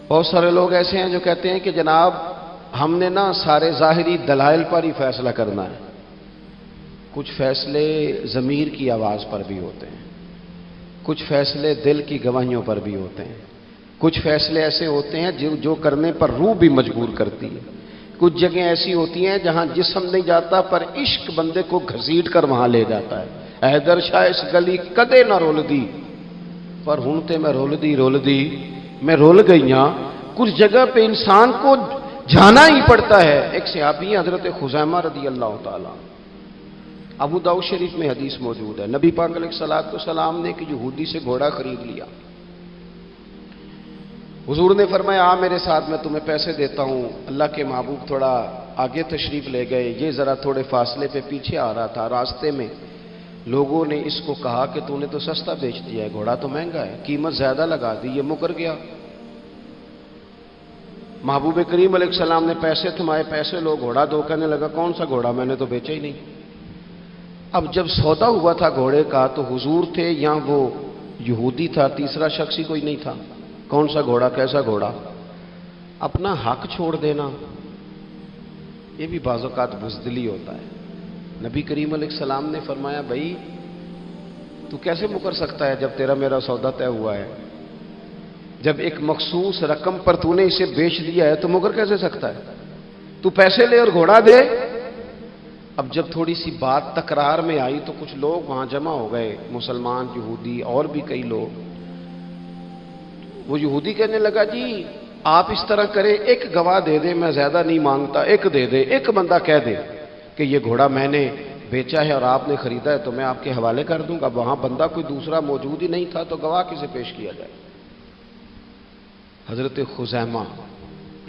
بہت سارے لوگ ایسے ہیں جو کہتے ہیں کہ جناب ہم نے نا سارے ظاہری دلائل پر ہی فیصلہ کرنا ہے. کچھ فیصلے ضمیر کی آواز پر بھی ہوتے ہیں، کچھ فیصلے دل کی گواہیوں پر بھی ہوتے ہیں، کچھ فیصلے ایسے ہوتے ہیں جو کرنے پر روح بھی مجبور کرتی ہے. کچھ جگہیں ایسی ہوتی ہیں جہاں جسم نہیں جاتا پر عشق بندے کو گھسیٹ کر وہاں لے جاتا ہے. حیدر شاہ اس گلی کدے نہ رول دی پر ہن تے میں رول دی میں رول گئی ہاں. کچھ جگہ پہ انسان کو جانا ہی پڑتا ہے. ایک صحابی حضرت خزیمہ رضی اللہ تعالیٰ، ابو داؤد شریف میں حدیث موجود ہے، نبی پاک علیہ الصلوۃ والسلام نے کہ یہودی سے گھوڑا خرید لیا. حضور نے فرمایا آ میرے ساتھ، میں تمہیں پیسے دیتا ہوں. اللہ کے محبوب تھوڑا آگے تشریف لے گئے، یہ ذرا تھوڑے فاصلے پہ پیچھے آ رہا تھا. راستے میں لوگوں نے اس کو کہا کہ تو نے تو سستا بیچ دیا ہے، گھوڑا تو مہنگا ہے، قیمت زیادہ لگا دی. یہ مکر گیا. محبوب کریم علیہ السلام نے پیسے تھمائے، پیسے لو، گھوڑا دو. کہنے لگا کون سا گھوڑا، میں نے تو بیچا ہی نہیں. اب جب سودا ہوا تھا گھوڑے کا تو حضور تھے یا وہ یہودی تھا، تیسرا شخص ہی کوئی نہیں تھا. کون سا گھوڑا، کیسا گھوڑا؟ اپنا حق چھوڑ دینا یہ بھی بعض اوقات بزدلی ہوتا ہے. نبی کریم علیہ السلام نے فرمایا بھائی تو کیسے مکر سکتا ہے جب تیرا میرا سودا طے ہوا ہے؟ جب ایک مخصوص رقم پر تو نے اسے بیچ دیا ہے تو مکر کیسے سکتا ہے؟ تو پیسے لے اور گھوڑا دے. اب جب تھوڑی سی بات تکرار میں آئی تو کچھ لوگ وہاں جمع ہو گئے، مسلمان، یہودی اور بھی کئی لوگ. وہ یہودی کہنے لگا جی آپ اس طرح کریں، ایک گواہ دے دے، میں زیادہ نہیں مانگتا، ایک دے دے، ایک بندہ کہہ دے کہ یہ گھوڑا میں نے بیچا ہے اور آپ نے خریدا ہے تو میں آپ کے حوالے کر دوں گا. وہاں بندہ کوئی دوسرا موجود ہی نہیں تھا تو گواہ کسے پیش کیا جائے؟ حضرت خزیمہ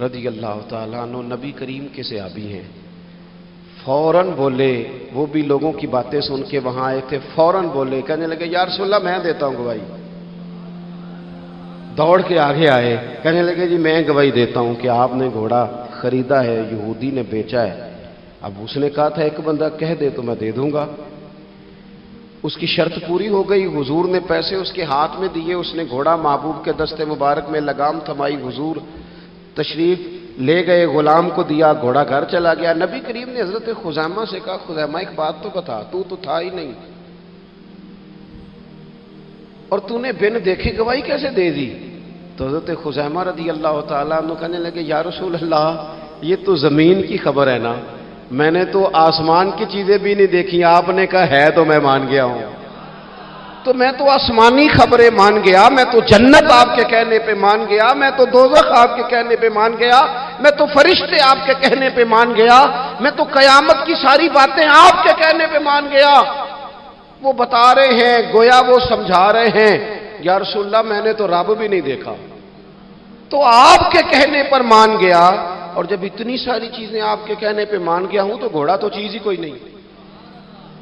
رضی اللہ تعالیٰ عنہ نبی کریم کے صحابی ہیں. فوراً بولے، وہ بھی لوگوں کی باتیں سن کے وہاں آئے تھے، فوراً بولے، کہنے لگے یا رسول اللہ میں دیتا ہوں گواہی. دوڑ کے آگے آئے، کہنے لگے جی میں گواہی دیتا ہوں کہ آپ نے گھوڑا خریدا ہے، یہودی نے بیچا ہے. اب اس نے کہا تھا ایک بندہ کہہ دے تو میں دے دوں گا. اس کی شرط پوری ہو گئی. حضور نے پیسے اس کے ہاتھ میں دیے، اس نے گھوڑا محبوب کے دستے مبارک میں لگام تھمائی. حضور تشریف لے گئے، غلام کو دیا، گھوڑا گھر چلا گیا. نبی کریم نے حضرت خزیمہ سے کہا خزیمہ ایک بات تو بتا، تو تھا ہی نہیں اور تو نے بن دیکھے گواہی کیسے دے دی؟ تو حضرت خزیمہ رضی اللہ تعالیٰ عنہ کہنے لگے یا رسول اللہ یہ تو زمین کی خبر ہے نا، میں نے تو آسمان کی چیزیں بھی نہیں دیکھی، آپ نے کہا ہے تو میں مان گیا ہوں. تو میں تو آسمانی خبریں مان گیا، میں تو جنت آپ کے کہنے پہ مان گیا، میں تو دوزخ آپ کے کہنے پہ مان گیا، میں تو فرشتے آپ کے کہنے پہ مان گیا، میں تو قیامت کی ساری باتیں آپ کے کہنے پہ مان گیا. وہ بتا رہے ہیں، گویا وہ سمجھا رہے ہیں یا رسول اللہ میں نے تو رب بھی نہیں دیکھا، تو آپ کے کہنے پر مان گیا. اور جب اتنی ساری چیزیں آپ کے کہنے پہ مان گیا ہوں تو گھوڑا تو چیز ہی کوئی نہیں.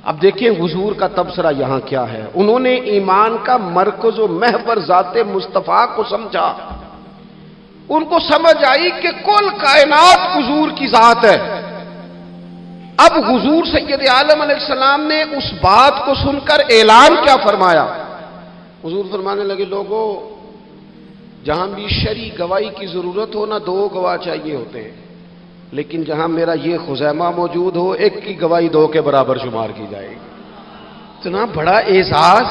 اب دیکھیں حضور کا تبصرہ یہاں کیا ہے. انہوں نے ایمان کا مرکز و محور ذات مصطفیٰ کو سمجھا. ان کو سمجھ آئی کہ کل کائنات حضور کی ذات ہے. اب حضور سید عالم علیہ السلام نے اس بات کو سن کر اعلان کیا فرمایا؟ حضور فرمانے لگے لوگوں جہاں بھی شرعی گواہی کی ضرورت ہو نہ دو گواہ چاہیے ہوتے ہیں، لیکن جہاں میرا یہ خزیمہ موجود ہو ایک کی گواہی دو کے برابر شمار کی جائے گی. اتنا بڑا اعزاز،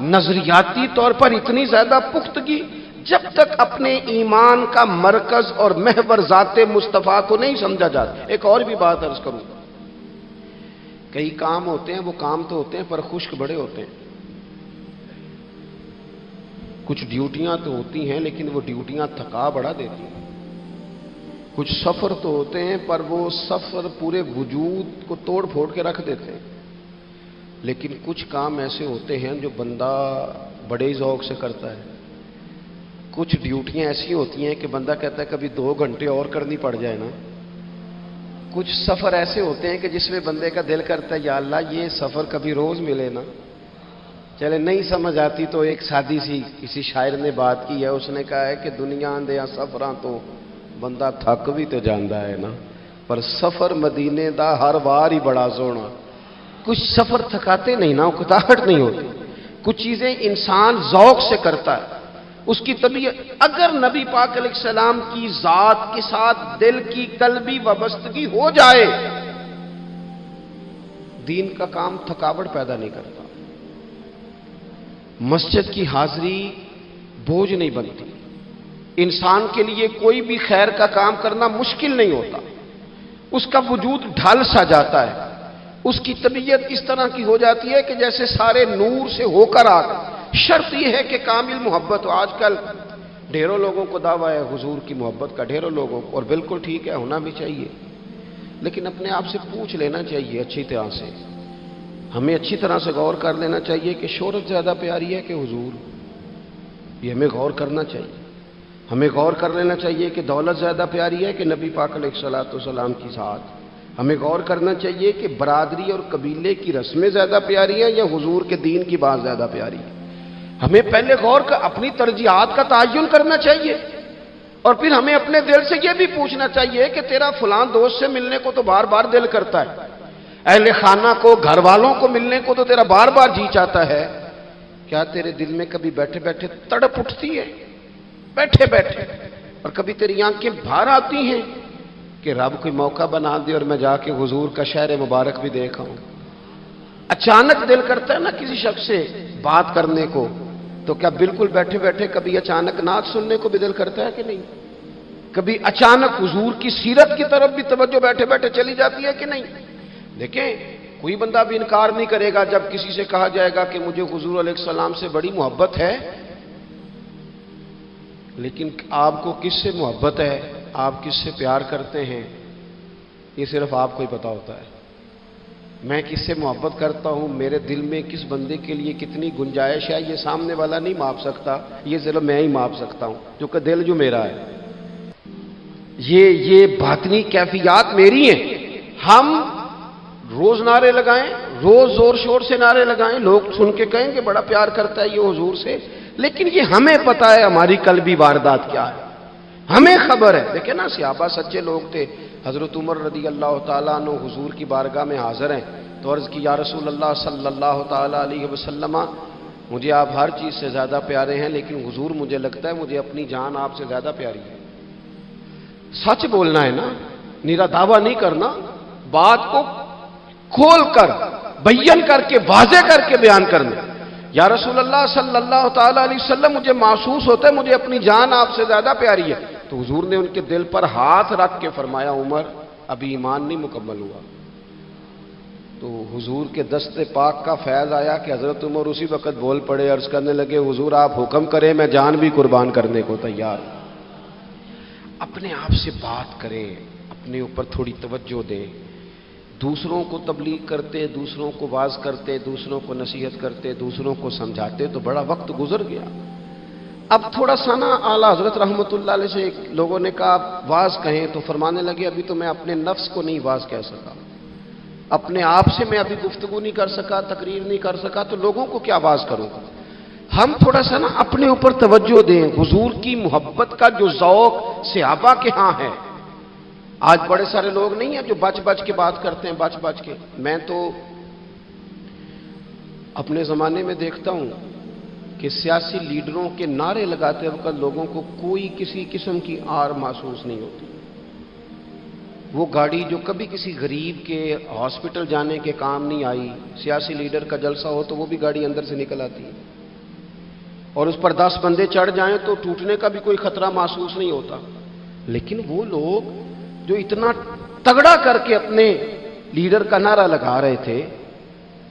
نظریاتی طور پر اتنی زیادہ پختگی. جب تک اپنے ایمان کا مرکز اور محور ذات مصطفیٰ کو نہیں سمجھا جاتا. ایک اور بھی بات عرض کروں، کئی کام ہوتے ہیں وہ کام تو ہوتے ہیں پر خشک بڑے ہوتے ہیں. کچھ ڈیوٹیاں تو ہوتی ہیں لیکن وہ ڈیوٹیاں تھکا بڑا دیتی ہیں. کچھ سفر تو ہوتے ہیں پر وہ سفر پورے وجود کو توڑ پھوڑ کے رکھ دیتے ہیں. لیکن کچھ کام ایسے ہوتے ہیں جو بندہ بڑے ذوق سے کرتا ہے. کچھ ڈیوٹیاں ایسی ہوتی ہیں کہ بندہ کہتا ہے کبھی 2 گھنٹے اور کرنی پڑ جائے نا. کچھ سفر ایسے ہوتے ہیں کہ جس میں بندے کا دل کرتا ہے یا اللہ یہ سفر کبھی روز ملے نا. چلے نہیں سمجھ آتی تو ایک سادی سی کسی شاعر نے بات کی ہے. اس نے کہا ہے کہ دنیا دیا سفراں تو بندہ تھک بھی تو جاندا ہے نا، پر سفر مدینے دا ہر وار ہی بڑا سونا. کچھ سفر تھکاتے نہیں نا، اکتاہٹ نہیں ہوتی. کچھ چیزیں انسان ذوق سے کرتا ہے. اس کی طبیعت، اگر نبی پاک علیہ السلام کی ذات کے ساتھ دل کی قلبی وابستگی ہو جائے، دین کا کام تھکاوٹ پیدا نہیں کرتا، مسجد کی حاضری بوجھ نہیں بنتی، انسان کے لیے کوئی بھی خیر کا کام کرنا مشکل نہیں ہوتا، اس کا وجود ڈھل سا جاتا ہے، اس کی طبیعت اس طرح کی ہو جاتی ہے کہ جیسے سارے نور سے ہو کر آ گئے۔ شرط یہ ہے کہ کامل محبت ہو۔ آج کل ڈھیروں لوگوں کو دعویٰ ہے حضور کی محبت کا، ڈھیروں لوگوں کو، اور بالکل ٹھیک ہے، ہونا بھی چاہیے، لیکن اپنے آپ سے پوچھ لینا چاہیے اچھی طرح سے، ہمیں اچھی طرح سے غور کر لینا چاہیے کہ شہرت زیادہ پیاری ہے کہ حضور، یہ ہمیں غور کرنا چاہیے۔ ہمیں غور کر لینا چاہیے کہ دولت زیادہ پیاری ہے کہ نبی پاک علیہ الصلوۃ والسلام کی ذات۔ ہمیں غور کرنا چاہیے کہ برادری اور قبیلے کی رسمیں زیادہ پیاری ہیں یا حضور کے دین کی بات زیادہ پیاری ہے۔ ہمیں پہلے غور کر اپنی ترجیحات کا تعین کرنا چاہیے، اور پھر ہمیں اپنے دل سے یہ بھی پوچھنا چاہیے کہ تیرا فلاں دوست سے ملنے کو تو بار بار دل کرتا ہے، اہل خانہ کو، گھر والوں کو ملنے کو تو تیرا بار بار جی چاہتا ہے، کیا تیرے دل میں کبھی بیٹھے بیٹھے تڑپ اٹھتی ہے، بیٹھے بیٹھے، اور کبھی تیری آنکھیں باہر آتی ہیں کہ رب کوئی موقع بنا دے اور میں جا کے حضور کا شہر مبارک بھی دیکھا ہوں؟ اچانک دل کرتا ہے نا کسی شخص سے بات کرنے کو، تو کیا بالکل بیٹھے بیٹھے کبھی اچانک نعت سننے کو بھی دل کرتا ہے کہ نہیں؟ کبھی اچانک حضور کی سیرت کی طرف بھی توجہ بیٹھے بیٹھے چلی جاتی ہے کہ نہیں؟ دیکھیں، کوئی بندہ بھی انکار نہیں کرے گا جب کسی سے کہا جائے گا کہ مجھے حضور علیہ السلام سے بڑی محبت ہے، لیکن آپ کو کس سے محبت ہے، آپ کس سے پیار کرتے ہیں، یہ صرف آپ کو ہی پتا ہوتا ہے۔ میں کس سے محبت کرتا ہوں، میرے دل میں کس بندے کے لیے کتنی گنجائش ہے، یہ سامنے والا نہیں ماپ سکتا، یہ صرف میں ہی ماپ سکتا ہوں، جو کہ دل جو میرا ہے۔ یہ باطنی کیفیات میری ہیں۔ ہم روز نعرے لگائیں، روز زور شور سے نعرے لگائیں، لوگ سن کے کہیں کہ بڑا پیار کرتا ہے یہ حضور سے، لیکن یہ ہمیں پتا ہے ہماری قلبی واردات کیا ہے، ہمیں خبر ہے۔ دیکھیں نا، صحابہ سچے لوگ تھے۔ حضرت عمر رضی اللہ تعالیٰ عنہ حضور کی بارگاہ میں حاضر ہیں تو عرض کی، یا رسول اللہ صلی اللہ تعالیٰ علیہ وسلم، مجھے آپ ہر چیز سے زیادہ پیارے ہیں، لیکن حضور مجھے لگتا ہے مجھے اپنی جان آپ سے زیادہ پیاری ہے۔ سچ بولنا ہے نا، نیرا دعویٰ نہیں کرنا، بات کو کھول کر بیان کر کے واضح کر کے بیان کرنا۔ یا رسول اللہ صلی اللہ تعالیٰ علیہ وسلم، مجھے محسوس ہوتا ہے مجھے اپنی جان آپ سے زیادہ پیاری ہے۔ تو حضور نے ان کے دل پر ہاتھ رکھ کے فرمایا، عمر ابھی ایمان نہیں مکمل ہوا۔ تو حضور کے دست پاک کا فیض آیا کہ حضرت عمر اسی وقت بول پڑے، عرض کرنے لگے، حضور آپ حکم کریں، میں جان بھی قربان کرنے کو تیار ہوں۔ اپنے آپ سے بات کریں، اپنے اوپر تھوڑی توجہ دیں، دوسروں کو تبلیغ کرتے، دوسروں کو واعظ کرتے، دوسروں کو نصیحت کرتے، دوسروں کو سمجھاتے تو بڑا وقت گزر گیا۔ اب تھوڑا سا نا اعلیٰ حضرت رحمۃ اللہ علیہ سے لوگوں نے کہا واعظ کہیں، تو فرمانے لگے ابھی تو میں اپنے نفس کو نہیں واعظ کہہ سکا، اپنے آپ سے میں ابھی گفتگو نہیں کر سکا، تقریر نہیں کر سکا، تو لوگوں کو کیا واعظ کروں گا۔ ہم تھوڑا سا نا اپنے اوپر توجہ دیں۔ حضور کی محبت کا جو ذوق صحابہ کے ہاں ہے، آج بڑے سارے لوگ نہیں ہیں جو بچ بچ کے بات کرتے ہیں، بچ بچ کے۔ میں تو اپنے زمانے میں دیکھتا ہوں کہ سیاسی لیڈروں کے نعرے لگاتے وقت لوگوں کو کوئی کسی قسم کی آر محسوس نہیں ہوتی۔ وہ گاڑی جو کبھی کسی غریب کے ہاسپٹل جانے کے کام نہیں آئی، سیاسی لیڈر کا جلسہ ہو تو وہ بھی گاڑی اندر سے نکل آتی ہے، اور اس پر 10 بندے چڑھ جائیں تو ٹوٹنے کا بھی کوئی خطرہ محسوس نہیں ہوتا۔ لیکن وہ لوگ جو اتنا تگڑا کر کے اپنے لیڈر کا نعرہ لگا رہے تھے،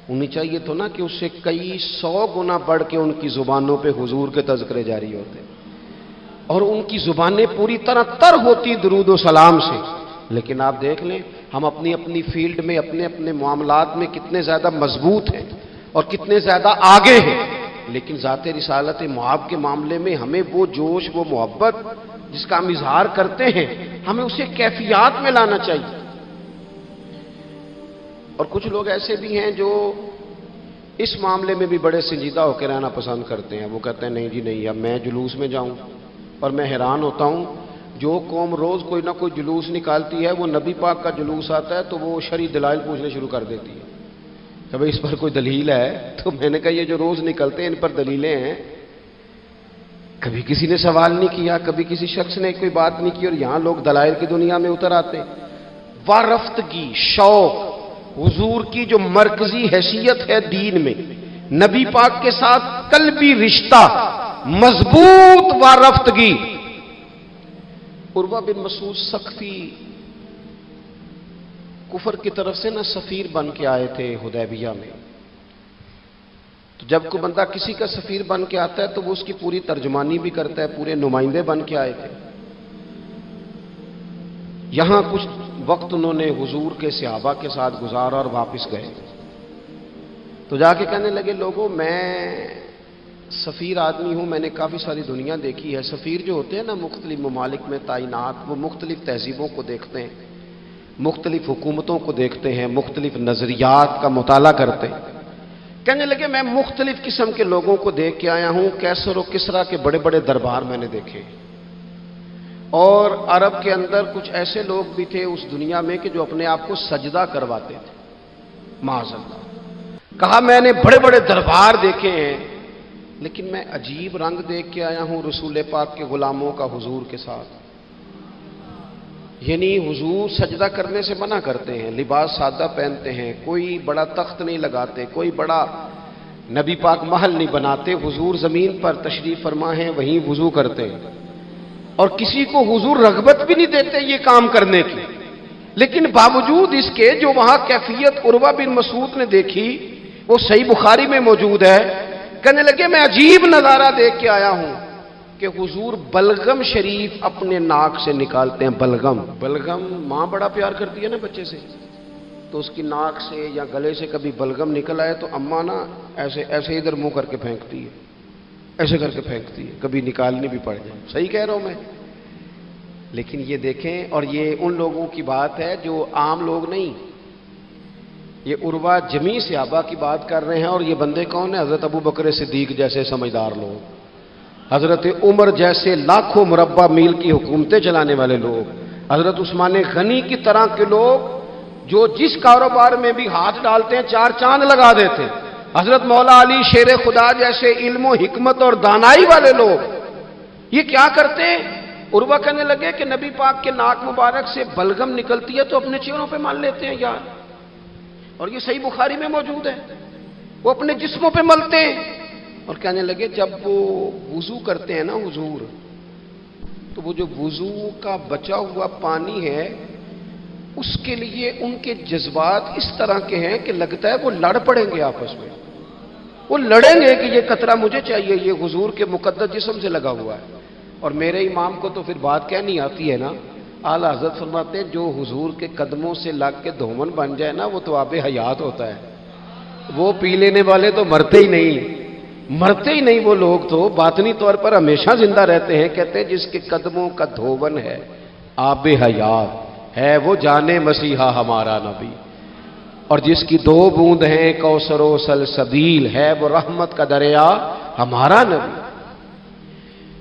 انہیں چاہیے تو نا کہ اس سے کئی 100 گنا بڑھ کے ان کی زبانوں پہ حضور کے تذکرے جاری ہوتے، اور ان کی زبانیں پوری طرح تر ہوتی درود و سلام سے۔ لیکن آپ دیکھ لیں ہم اپنی اپنی فیلڈ میں، اپنے اپنے معاملات میں کتنے زیادہ مضبوط ہیں اور کتنے زیادہ آگے ہیں، لیکن ذات رسالت معاب کے معاملے میں ہمیں وہ جوش، وہ محبت جس کا ہم اظہار کرتے ہیں، ہمیں اسے کیفیات میں لانا چاہیے۔ اور کچھ لوگ ایسے بھی ہیں جو اس معاملے میں بھی بڑے سنجیدہ ہو کے رہنا پسند کرتے ہیں۔ وہ کہتے ہیں نہیں جی نہیں، اب میں جلوس میں جاؤں، اور میں حیران ہوتا ہوں جو قوم روز کوئی نہ کوئی جلوس نکالتی ہے، وہ نبی پاک کا جلوس آتا ہے تو وہ شرعی دلائل پوچھنے شروع کر دیتی ہے کہ بھئی اس پر کوئی دلیل ہے؟ تو میں نے کہا یہ جو روز نکلتے ہیں ان پر دلیلیں ہیں؟ کبھی کسی نے سوال نہیں کیا، کبھی کسی شخص نے کوئی بات نہیں کی، اور یہاں لوگ دلائل کی دنیا میں اتر آتے ہیں۔ وارفتگی، شوق، حضور کی جو مرکزی حیثیت ہے دین میں، نبی پاک کے ساتھ قلبی رشتہ، مضبوط وارفتگی۔ عروہ بن مسعود ثقفی کفر کی طرف سے نہ سفیر بن کے آئے تھے حدیبیہ میں، تو جب کوئی بندہ کسی کا سفیر بن کے آتا ہے تو وہ اس کی پوری ترجمانی بھی کرتا ہے، پورے نمائندے بن کے آئے تھے۔ یہاں کچھ وقت انہوں نے حضور کے صحابہ کے ساتھ گزارا اور واپس گئے، تو جا کے کہنے لگے لوگوں میں سفیر آدمی ہوں، میں نے کافی ساری دنیا دیکھی ہے۔ سفیر جو ہوتے ہیں نا مختلف ممالک میں تعینات، وہ مختلف تہذیبوں کو دیکھتے ہیں، مختلف حکومتوں کو دیکھتے ہیں، مختلف نظریات کا مطالعہ کرتے ہیں۔ کہنے لگے میں مختلف قسم کے لوگوں کو دیکھ کے آیا ہوں، کیسر و کسریٰ کے بڑے بڑے دربار میں نے دیکھے، اور عرب کے اندر کچھ ایسے لوگ بھی تھے اس دنیا میں کہ جو اپنے آپ کو سجدہ کرواتے تھے، معاذ اللہ۔ کہا میں نے بڑے بڑے دربار دیکھے ہیں، لیکن میں عجیب رنگ دیکھ کے آیا ہوں رسول پاک کے غلاموں کا حضور کے ساتھ۔ یعنی حضور سجدہ کرنے سے منع کرتے ہیں، لباس سادہ پہنتے ہیں، کوئی بڑا تخت نہیں لگاتے، کوئی بڑا نبی پاک محل نہیں بناتے، حضور زمین پر تشریف فرما ہیں وہیں وضو کرتے ہیں، اور کسی کو حضور رغبت بھی نہیں دیتے یہ کام کرنے کی۔ لیکن باوجود اس کے جو وہاں کیفیت عروہ بن مسعود نے دیکھی وہ صحیح بخاری میں موجود ہے۔ کہنے لگے میں عجیب نظارہ دیکھ کے آیا ہوں کہ حضور بلغم شریف اپنے ناک سے نکالتے ہیں۔ بلغم ماں بڑا پیار کرتی ہے نا بچے سے، تو اس کی ناک سے یا گلے سے کبھی بلغم نکل آئے تو اماں نا ایسے ایسے ادھر منہ کر کے پھینکتی ہے، ایسے کر کے پھینکتی ہے، کبھی نکالنی بھی پڑ جائے۔ صحیح کہہ رہا ہوں میں؟ لیکن یہ دیکھیں، اور یہ ان لوگوں کی بات ہے جو عام لوگ نہیں، یہ عروہ جمیع صحابہ کی بات کر رہے ہیں۔ اور یہ بندے کون ہیں؟ حضرت ابو بکر صدیق جیسے سمجھدار لوگ، حضرت عمر جیسے لاکھوں مربع میل کی حکومتیں چلانے والے لوگ، حضرت عثمان غنی کی طرح کے لوگ جو جس کاروبار میں بھی ہاتھ ڈالتے ہیں چار چاند لگا دیتے ہیں، حضرت مولا علی شیر خدا جیسے علم و حکمت اور دانائی والے لوگ، یہ کیا کرتے ہیں؟ عروہ کہنے لگے کہ نبی پاک کے ناک مبارک سے بلغم نکلتی ہے تو اپنے چہروں پہ مان لیتے ہیں یار، اور یہ صحیح بخاری میں موجود ہے، وہ اپنے جسموں پہ ملتے ہیں۔ اور کہنے لگے جب وہ وضو کرتے ہیں نا حضور، تو وہ جو وضو کا بچا ہوا پانی ہے اس کے لیے ان کے جذبات اس طرح کے ہیں کہ لگتا ہے وہ لڑ پڑیں گے آپس میں، وہ لڑیں گے کہ یہ قطرہ مجھے چاہیے، یہ حضور کے مقدس جسم سے لگا ہوا ہے۔ اور میرے امام کو تو پھر بات کہنی آتی ہے نا، اعلیٰ حضرت فرماتے ہیں جو حضور کے قدموں سے لگ کے دھومن بن جائے نا وہ تو آب حیات ہوتا ہے، وہ پی لینے والے تو مرتے ہی نہیں، مرتے ہی نہیں، وہ لوگ تو باطنی طور پر ہمیشہ زندہ رہتے ہیں۔ کہتے ہیں جس کے قدموں کا دھوون ہے آب حیات ہے وہ جانے مسیحا ہمارا نبی، اور جس کی دو بوند ہیں کوثر و سلسبیل ہے وہ رحمت کا دریا ہمارا نبی۔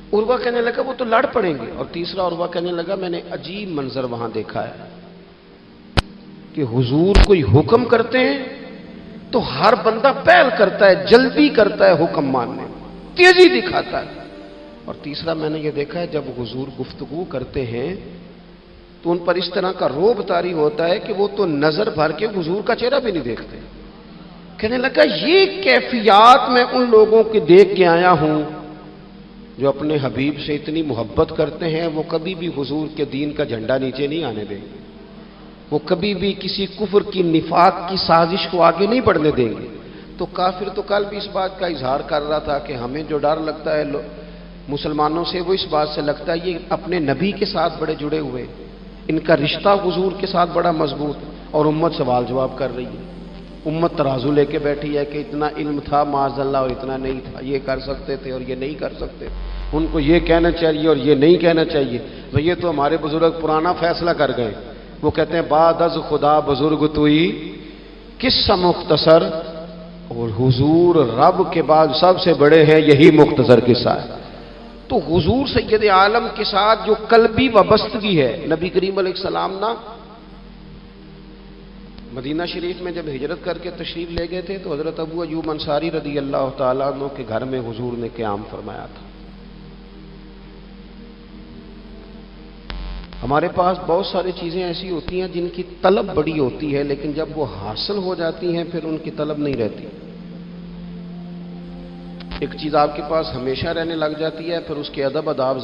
عروہ کہنے لگا وہ تو لڑ پڑیں گے۔ اور تیسرا عروہ کہنے لگا میں نے عجیب منظر وہاں دیکھا ہے کہ حضور کوئی حکم کرتے ہیں تو ہر بندہ پہل کرتا ہے، جلدی کرتا ہے حکم ماننے، تیزی دکھاتا ہے۔ اور تیسرا میں نے یہ دیکھا ہے جب حضور گفتگو کرتے ہیں تو ان پر اس طرح کا رعب طاری ہوتا ہے کہ وہ تو نظر بھر کے حضور کا چہرہ بھی نہیں دیکھتے۔ کہنے لگا یہ کیفیات میں ان لوگوں کی دیکھ کے آیا ہوں جو اپنے حبیب سے اتنی محبت کرتے ہیں، وہ کبھی بھی حضور کے دین کا جھنڈا نیچے نہیں آنے دیں گے، وہ کبھی بھی کسی کفر کی نفاق کی سازش کو آگے نہیں بڑھنے دیں گے۔ تو کافر تو کل بھی اس بات کا اظہار کر رہا تھا کہ ہمیں جو ڈر لگتا ہے مسلمانوں سے وہ اس بات سے لگتا ہے یہ اپنے نبی کے ساتھ بڑے جڑے ہوئے، ان کا رشتہ حضور کے ساتھ بڑا مضبوط، اور امت سوال جواب کر رہی ہے، امت ترازو لے کے بیٹھی ہے کہ اتنا علم تھا معاذ اللہ اور اتنا نہیں تھا، یہ کر سکتے تھے اور یہ نہیں کر سکتے، ان کو یہ کہنا چاہیے اور یہ نہیں کہنا چاہیے۔ بھئی یہ تو ہمارے بزرگ پرانا فیصلہ کر گئے، وہ کہتے ہیں بعد از خدا بزرگ توئی قصہ مختصر، اور حضور رب کے بعد سب سے بڑے ہیں، یہی مختصر قصہ ہے۔ تو حضور سید عالم کے ساتھ جو قلبی وابستگی ہے، نبی کریم علیہ السلام نا مدینہ شریف میں جب ہجرت کر کے تشریف لے گئے تھے تو حضرت ابو ایوب انصاری رضی اللہ تعالیٰ عنہ کے گھر میں حضور نے قیام فرمایا تھا، ہمارے پاس بہت ساری چیزیں ایسی ہوتی ہیں جن کی طلب بڑی ہوتی ہے، لیکن جب وہ حاصل ہو جاتی ہیں پھر ان کی طلب نہیں رہتی۔ ایک چیز آپ کے پاس ہمیشہ رہنے لگ جاتی ہے، پھر اس کے ادب آداب